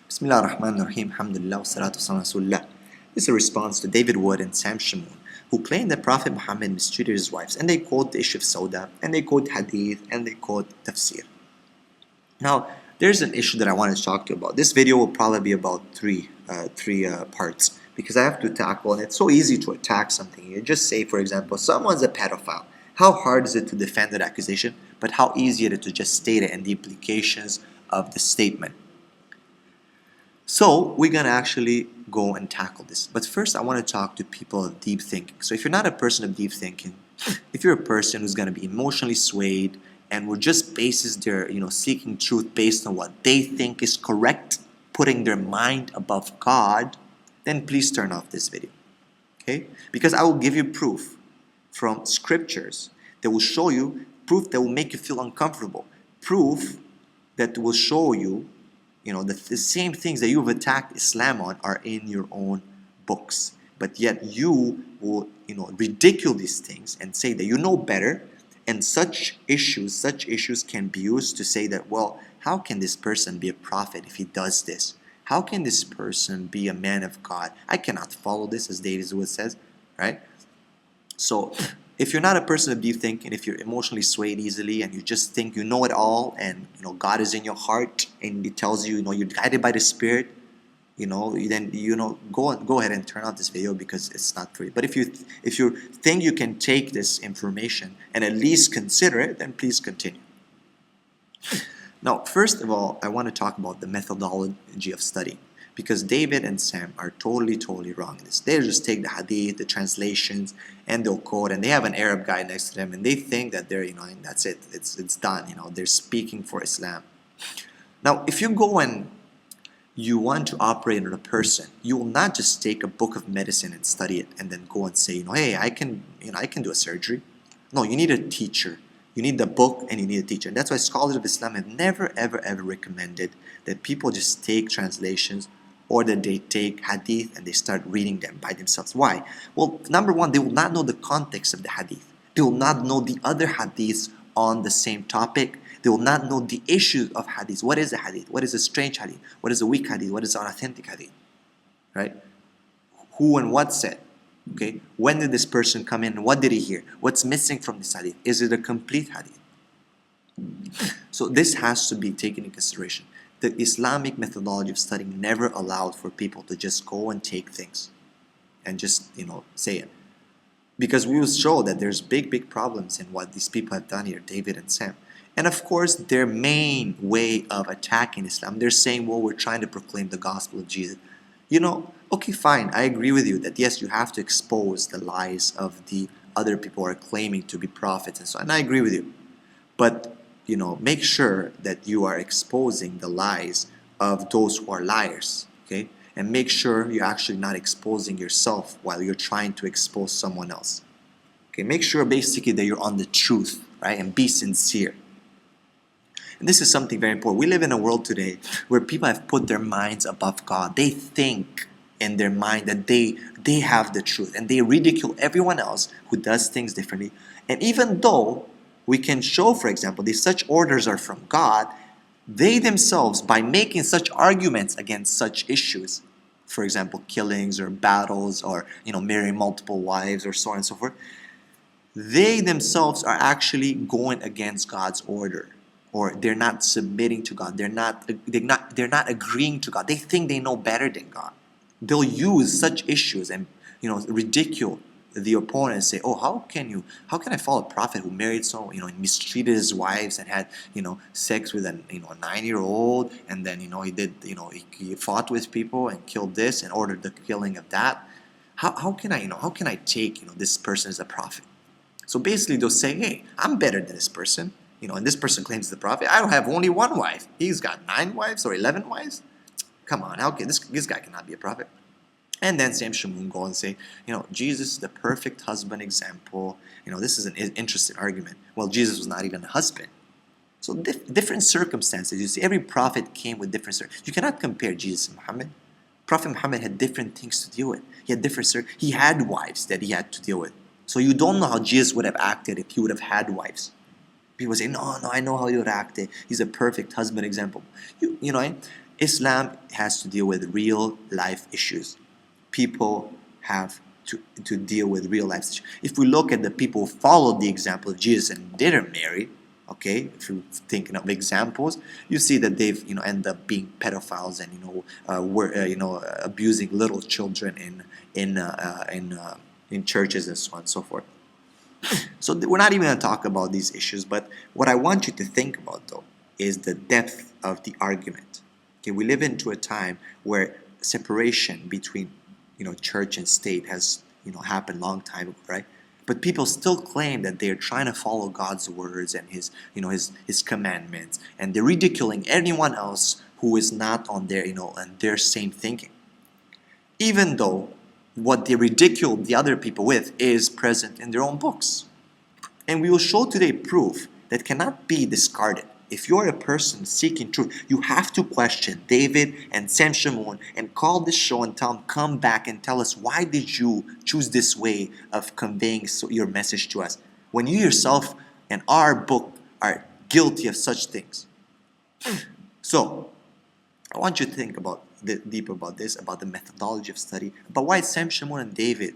Bismillah ar-Rahman ar-Rahim, alhamdulillah, salatu wasalam rasulullah. This is a response to David Wood and Sam Shamoun, who claim that Prophet Muhammad mistreated his wives, and they quote the issue of Sauda, and they quote hadith, and they quote tafsir. Now, there's an issue that I want to talk to you about. This video will probably be about three parts, because I have to tackle, and it's so easy to attack something. You just say, for example, someone's a pedophile. How hard is it to defend that accusation? But how easy is it to just state it and the implications of the statement? So we're going to actually go and tackle this. But first I want to talk to people of deep thinking. So if you're not a person of deep thinking, if you're a person who's going to be emotionally swayed and will just bases their, seeking truth based on what they think is correct, putting their mind above God, then please turn off this video. Okay? Because I will give you proof from scriptures that will show you, proof that will make you feel uncomfortable, proof that will show you the same things that you've attacked Islam on are in your own books. But yet you will, ridicule these things and say that you know better. And such issues can be used to say that, well, how can this person be a prophet if he does this? How can this person be a man of God? I cannot follow this, as David Wood says, right? So if you're not a person of deep thinking, if you're emotionally swayed easily and you just think you know it all and God is in your heart and it tells you, you're guided by the Spirit, then go ahead and turn off this video because it's not for you. But if you think you can take this information and at least consider it, then please continue. Now, first of all, I want to talk about the methodology of study, because David and Sam are totally wrong in this. They just take the hadith, the translations, and they'll quote, and they have an Arab guy next to them, and they think that they're, and that's it. It's done. They're speaking for Islam. Now, if you go and you want to operate on a person, you will not just take a book of medicine and study it, and then go and say, hey, I can do a surgery. No, you need a teacher. You need the book and you need a teacher. And that's why scholars of Islam have never, ever recommended that people just take translations or that they take hadith and they start reading them by themselves. Why? Well, number one, they will not know the context of the hadith. They will not know the other hadiths on the same topic. They will not know the issues of hadith. What is a hadith? What is a strange hadith? What is a weak hadith? What is an authentic hadith? Right? Who and what said? Okay? When did this person come in? What did he hear? What's missing from this hadith? Is it a complete hadith? So this has to be taken into consideration. The Islamic methodology of studying never allowed for people to just go and take things and just, say it. Because we will show that there's big problems in what these people have done here, David and Sam. And of course, their main way of attacking Islam, they're saying, well, we're trying to proclaim the gospel of Jesus. Okay, fine, I agree with you that yes, you have to expose the lies of the other people who are claiming to be prophets and so on. And I agree with you. But make sure that you are exposing the lies of those who are liars, okay? And make sure you're actually not exposing yourself while you're trying to expose someone else. Okay, make sure basically that you're on the truth, right? And be sincere. And this is something very important. We live in a world today where people have put their minds above God. They think in their mind that they have the truth, and they ridicule everyone else who does things differently. And even though we can show, for example, these such orders are from God, they themselves, by making such arguments against such issues, for example, killings or battles or marrying multiple wives or so on and so forth, they themselves are actually going against God's order, or they're not submitting to God. They're not agreeing to God. They think they know better than God. They'll use such issues and ridicule the opponent and say, oh, how can I follow a prophet who married mistreated his wives and had sex with a 9-year-old, and then he did he fought with people and killed this and ordered the killing of that. How can I take this person as a prophet? So basically they'll say, hey, I'm better than this person, and this person claims the prophet. I don't have only one wife. He's got 9 wives or 11 wives. Come on, how can this guy cannot be a prophet? And then Sam Shamoun go and say, Jesus is the perfect husband example. This is an interesting argument. Well, Jesus was not even a husband. So different circumstances. You see, every prophet came with different circumstances. You cannot compare Jesus and Muhammad. Prophet Muhammad had different things to deal with. He had wives that he had to deal with. So you don't know how Jesus would have acted if he would have had wives. People say, no, I know how he would have acted. He's a perfect husband example. Islam has to deal with real life issues. People have to deal with real life issues. If we look at the people who followed the example of Jesus and didn't marry, okay, if you're thinking of examples, you see that they've end up being pedophiles and were abusing little children in churches and so on and so forth. So we're not even going to talk about these issues, but what I want you to think about though is the depth of the argument. Okay, we live into a time where separation between church and state has happened long time ago, right? But people still claim that they're trying to follow God's words and his commandments, and they're ridiculing anyone else who is not on their same thinking. Even though what they ridicule the other people with is present in their own books. And we will show today proof that cannot be discarded. If you're a person seeking truth, you have to question David and Sam Shamoun and call this show and tell them, come back and tell us, why did you choose this way of conveying your message to us when you yourself and our book are guilty of such things? So, I want you to think deep about this, about the methodology of study, about why Sam Shamoun and David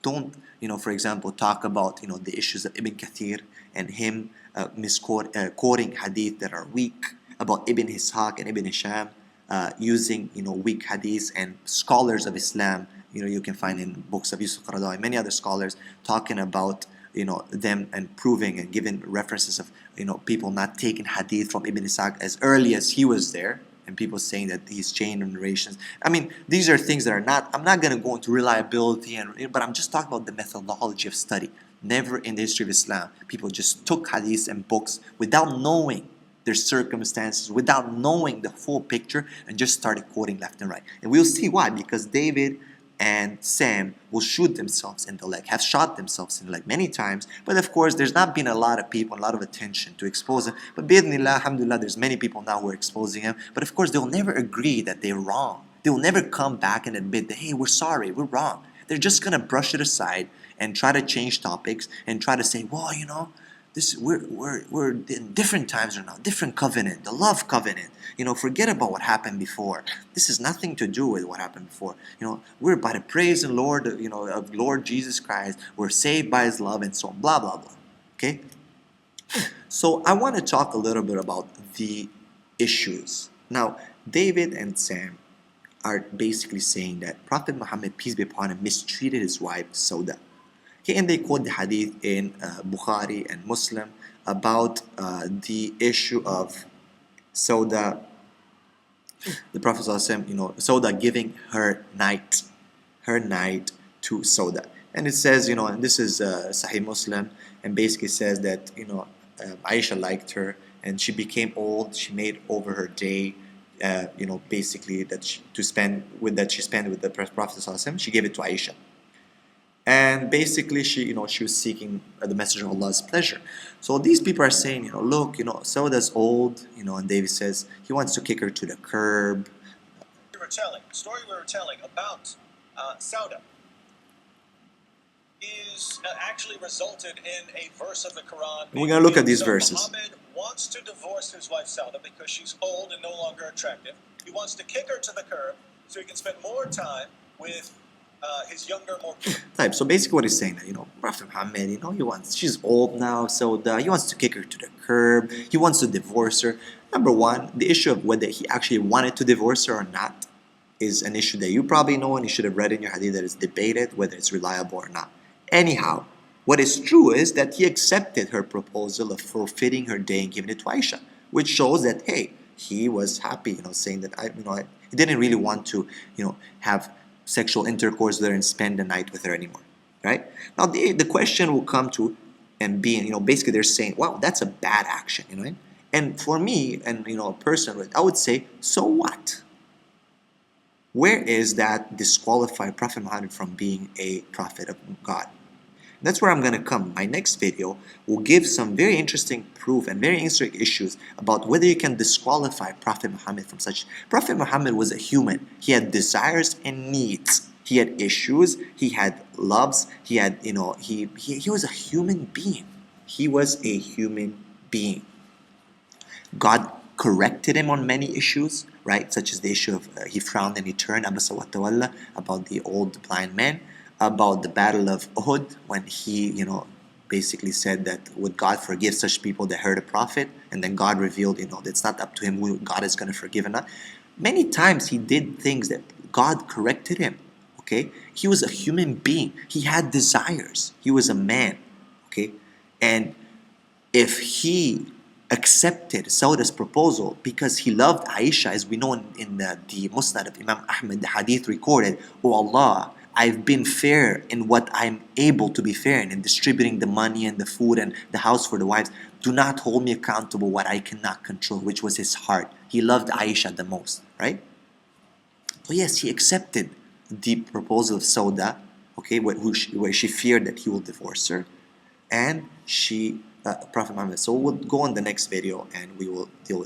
don't, for example, talk about, the issues of Ibn Kathir and him quoting hadith that are weak, about Ibn Ishaq and Ibn Hisham using, weak hadiths, and scholars of Islam, you can find in books of Yusuf Qaradawi and many other scholars talking about, them and proving and giving references of, people not taking hadith from Ibn Ishaq as early as he was there, and people saying that he's chain of narrations. I mean, these are things that are not, I'm not going to go into reliability, but I'm just talking about the methodology of study. Never in the history of Islam, people just took hadiths and books without knowing their circumstances, without knowing the full picture, and just started quoting left and right. And we'll see why, because David and Sam will shoot themselves in the leg, have shot themselves in the leg many times, but of course there's not been a lot of people, a lot of attention to expose them. But bi'idhnillah, alhamdulillah, there's many people now who are exposing them, but of course they'll never agree that they're wrong. They will never come back and admit that, hey, we're sorry, we're wrong. They're just going to brush it aside and try to change topics and try to say, well, we're in different times now, different covenant, the love covenant. Forget about what happened before. This has nothing to do with what happened before. We're by the praise and Lord, of Lord Jesus Christ. We're saved by His love and so on, blah, blah, blah. Okay? So I want to talk a little bit about the issues. Now, David and Sam are basically saying that Prophet Muhammad, peace be upon him, mistreated his wife, Sauda. Okay, and they quote the hadith in Bukhari and Muslim about the issue of Sauda, the Prophet ﷺ, Sauda giving her night to Sauda. And it says, and this is Sahih Muslim, and basically says that, Aisha liked her, and she became old, she made over her day, basically that she spent with the Prophet ﷺ, she gave it to Aisha. And basically, she was seeking the Messenger of Allah's pleasure. So these people are saying, look, Sauda's old, and David says he wants to kick her to the curb. The story we were telling about Sauda is actually resulted in a verse of the Quran. And we're going to look at these verses. Muhammad wants to divorce his wife Sauda because she's old and no longer attractive. He wants to kick her to the curb so he can spend more time with his younger, more type. So basically what he's saying that, Prophet Muhammad, she's old now, so he wants to kick her to the curb, he wants to divorce her. Number one, the issue of whether he actually wanted to divorce her or not is an issue that you probably know and you should have read in your hadith that is debated whether it's reliable or not. Anyhow, what is true is that he accepted her proposal of forfeiting her day and giving it to Aisha, which shows that, hey, he was happy, saying that he didn't really want to, have sexual intercourse with her and spend the night with her anymore, right? Now the question will come to and being, basically they're saying, wow, that's a bad action, and for me and a person, I would say, so what? Where is that disqualify Prophet Muhammad from being a prophet of God? That's where I'm going to come. My next video will give some very interesting proof and very interesting issues about whether you can disqualify Prophet Muhammad from such. Prophet Muhammad was a human. He had desires and needs. He had issues. He had loves. He had, he was a human being. He was a human being. God corrected him on many issues, right? Such as the issue of he frowned and he turned, Abasa wa Tawalla, about the old blind man, about the battle of Uhud, when he, basically said that would God forgive such people that hurt a prophet, and then God revealed, it's not up to him who God is going to forgive or not. Many times he did things that God corrected him. Okay, he was a human being. He had desires. He was a man. Okay, and if he accepted Sauda's proposal because he loved Aisha, as we know in the Musnad of Imam Ahmad, the hadith recorded, "Oh Allah, I've been fair in what I'm able to be fair in distributing the money and the food and the house for the wives. Do not hold me accountable what I cannot control," which was his heart. He loved Aisha the most, right? So yes, he accepted the proposal of Sauda, okay, where she feared that he will divorce her, and Prophet Muhammad. So we'll go on the next video and we will deal with